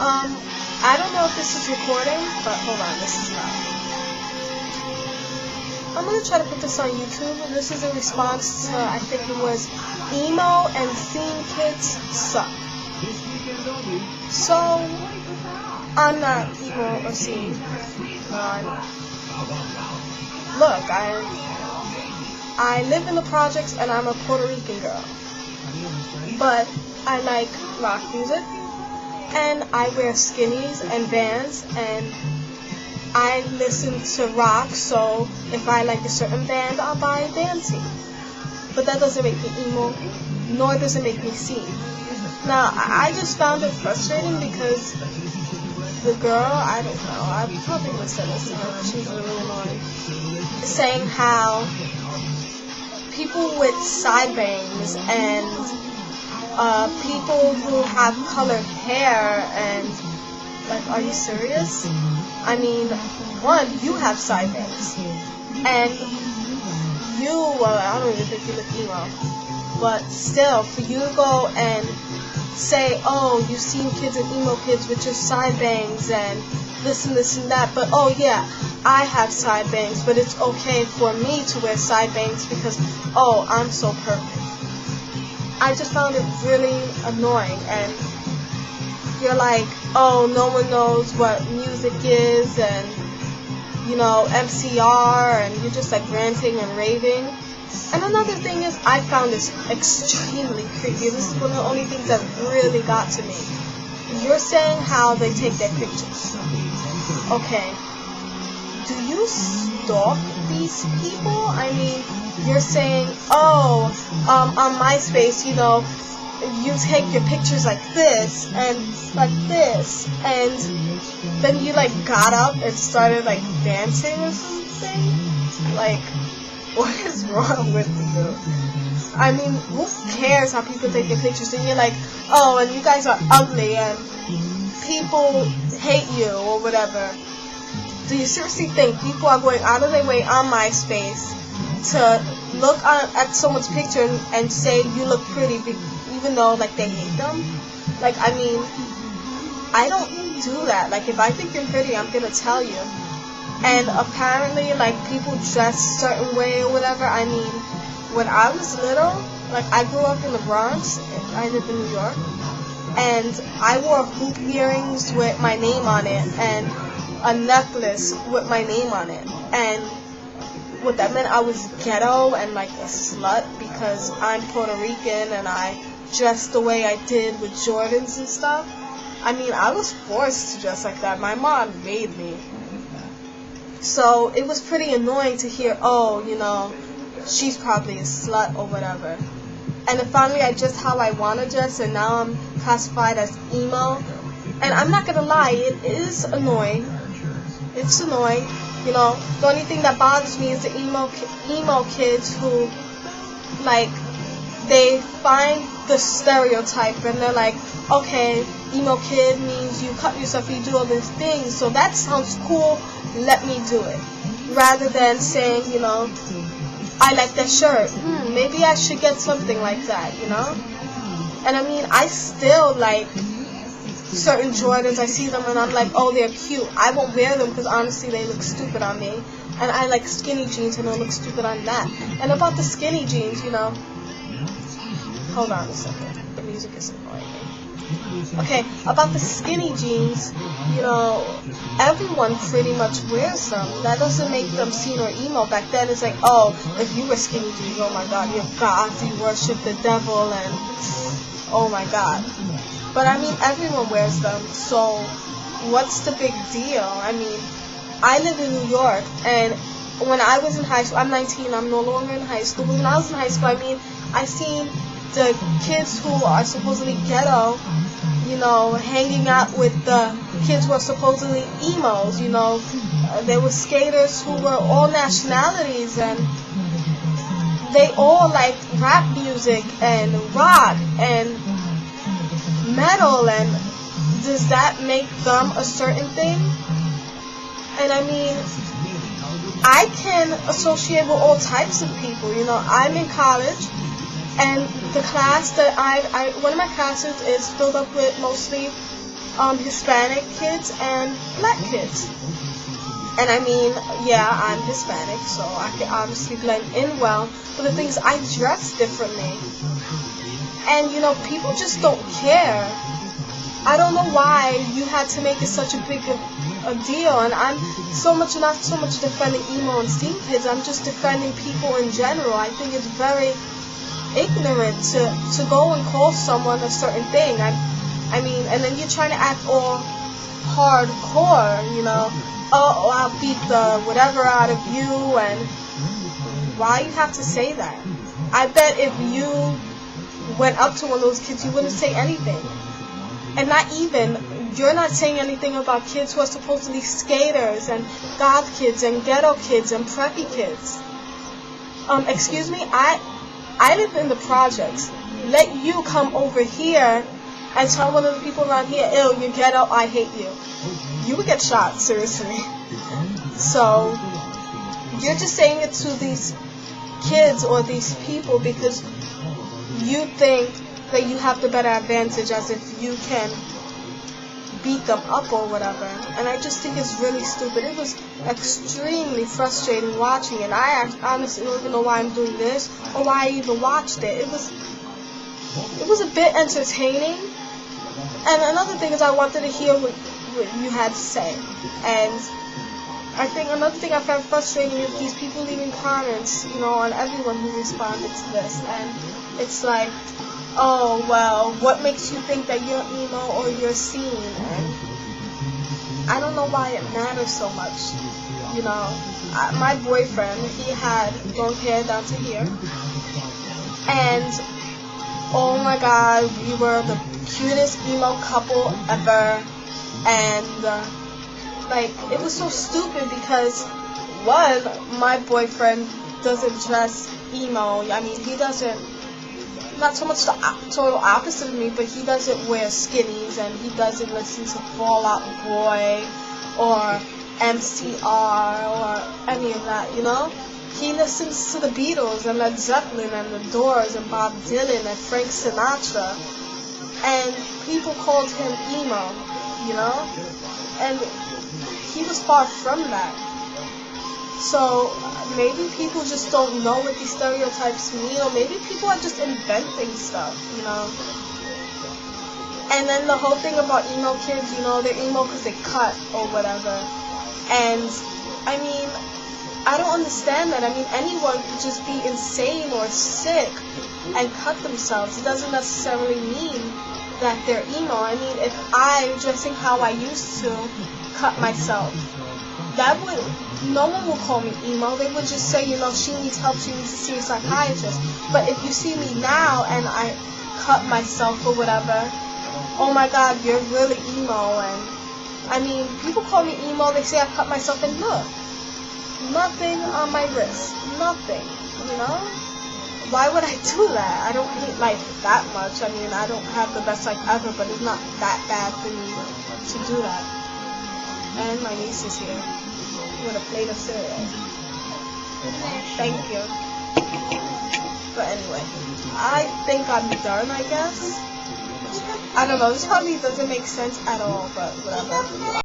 I don't know if this is recording, but hold on, this is not. I'm gonna try to put this on YouTube. This is a response to, I think it was, emo and theme kids suck. So, I'm not emo or theme. No, I'm not. Look, I live in the projects and I'm a Puerto Rican girl. But I like rock music. And I wear skinnies and Vans, and I listen to rock, so if I like a certain band, I'll buy a band tee. But that doesn't make me emo, nor does it make me seen. Now, I just found it frustrating because the girl, I don't know, I probably would have said this to her, she's really annoying, saying how people with side bangs and people who have colored hair, and like, are you serious? I mean, one, you have side bangs, and you, well, I don't even think you look emo, but still, for you to go and say, oh, you've seen kids and emo kids with just side bangs and this and that, but oh yeah, I have side bangs, but it's okay for me to wear side bangs because, oh, I'm so perfect. I just found it really annoying, and you're like, oh, no one knows what music is, and, you know, MCR, and you're just like ranting and raving. And another thing is, I found this extremely creepy. This is one of the only things that really got to me. You're saying how they take their pictures. Okay. Do you stalk these people? I mean, you're saying, oh, on MySpace, you know, you take your pictures like this, and then you, like, got up and started, like, dancing or something? Like, what is wrong with you? I mean, who cares how people take their pictures? And you're like, oh, and you guys are ugly, and people hate you, or whatever. Do you seriously think people are going out of their way on MySpace to look at someone's picture and say you look pretty, even though, like, they hate them? Like, I mean, I don't do that. Like, if I think you're pretty, I'm gonna tell you. And apparently, like, people dress a certain way or whatever. I mean, when I was little, like, I grew up in the Bronx. I live in New York. And I wore hoop earrings with my name on it, and a necklace with my name on it. And what that meant, I was ghetto and like a slut because I'm Puerto Rican and I dressed the way I did with Jordans and stuff. I mean, I was forced to dress like that. My mom made me. So it was pretty annoying to hear, oh, you know, she's probably a slut or whatever. And then finally I dressed how I want to dress, and now I'm classified as emo. And I'm not going to lie, it is annoying. It's annoying. You know, the only thing that bothers me is the emo kids who, like, they find the stereotype and they're like, okay, emo kid means you cut yourself, you do all these things, so that sounds cool, let me do it. Rather than saying, you know, I like that shirt, maybe I should get something like that, you know? And I mean, I still like certain Jordans, I see them and I'm like, oh, they're cute. I won't wear them because honestly they look stupid on me. And I like skinny jeans and they look stupid on that. And about the skinny jeans, you know, hold on a second, the music is annoying me. Okay, about the skinny jeans, you know, everyone pretty much wears them. That doesn't make them seen or emo. Back then it's like, oh, if you wear skinny jeans, oh my god, you're goth, you worship the devil, and oh my god. But I mean, everyone wears them, so what's the big deal? I mean, I live in New York, and when I was in high school, I'm 19, I'm no longer in high school, but when I was in high school, I mean, I seen the kids who are supposedly ghetto, you know, hanging out with the kids who are supposedly emos, you know. There were skaters who were all nationalities, and they all like rap music and rock and metal, and does that make them a certain thing? And I mean, I can associate with all types of people, you know. I'm in college, and the class that one of my classes is filled up with mostly Hispanic kids and black kids. And I mean, yeah, I'm Hispanic, so I can obviously blend in well, but the thing is, I dress differently. And, you know, people just don't care. I don't know why you had to make it such a big a deal, and I'm not so much defending emo and steam kids, I'm just defending people in general. I think it's very ignorant to go and call someone a certain thing. I mean, and then you're trying to act all hardcore, you know. Oh, I'll beat the whatever out of you, and why you have to say that? I bet if you went up to one of those kids, you wouldn't say anything. And not even, you're not saying anything about kids who are supposed to be skaters, and goth kids, and ghetto kids, and preppy kids. Excuse me, I live in the projects. Let you come over here and tell one of the people around here, ew, you're ghetto, I hate you. You would get shot, seriously. So, you're just saying it to these kids or these people because you think that you have the better advantage, as if you can beat them up or whatever. And I just think it's really stupid. It was extremely frustrating watching it. I honestly don't even know why I'm doing this or why I even watched it. It was a bit entertaining. And another thing is, I wanted to hear what you had to say. And I think another thing I found frustrating is these people leaving comments, you know, on everyone who responded to this. And it's like, oh, well, what makes you think that you're emo or you're seen? And I don't know why it matters so much. You know, my boyfriend, he had long hair down to here. And, oh my God, we were the cutest emo couple ever. And, like, it was so stupid because, one, my boyfriend doesn't dress emo. I mean, he doesn't, not so much the total opposite of me, but he doesn't wear skinnies, and he doesn't listen to Fall Out Boy or MCR or any of that, you know? He listens to the Beatles and Led Zeppelin and the Doors and Bob Dylan and Frank Sinatra. And people called him emo, you know? And he was far from that. So maybe people just don't know what these stereotypes mean, or maybe people are just inventing stuff, you know? And then the whole thing about emo kids, you know, they're emo because they cut or whatever. And, I mean, I don't understand that. I mean, anyone could just be insane or sick and cut themselves. It doesn't necessarily mean that they're emo. I mean, if I'm dressing how I used to cut myself, no one will call me emo. They would just say, you know, she needs help, she needs to see a psychiatrist. But if you see me now and I cut myself or whatever, oh my God, you're really emo. And I mean, people call me emo, they say I cut myself, and look, nothing on my wrist, nothing, you know? Why would I do that? I don't hate life that much. I mean, I don't have the best life ever, but it's not that bad for me to do that. And my niece is here with a plate of cereal. Thank you. But anyway, I think I'm done, I guess. I don't know, this probably doesn't make sense at all, but whatever.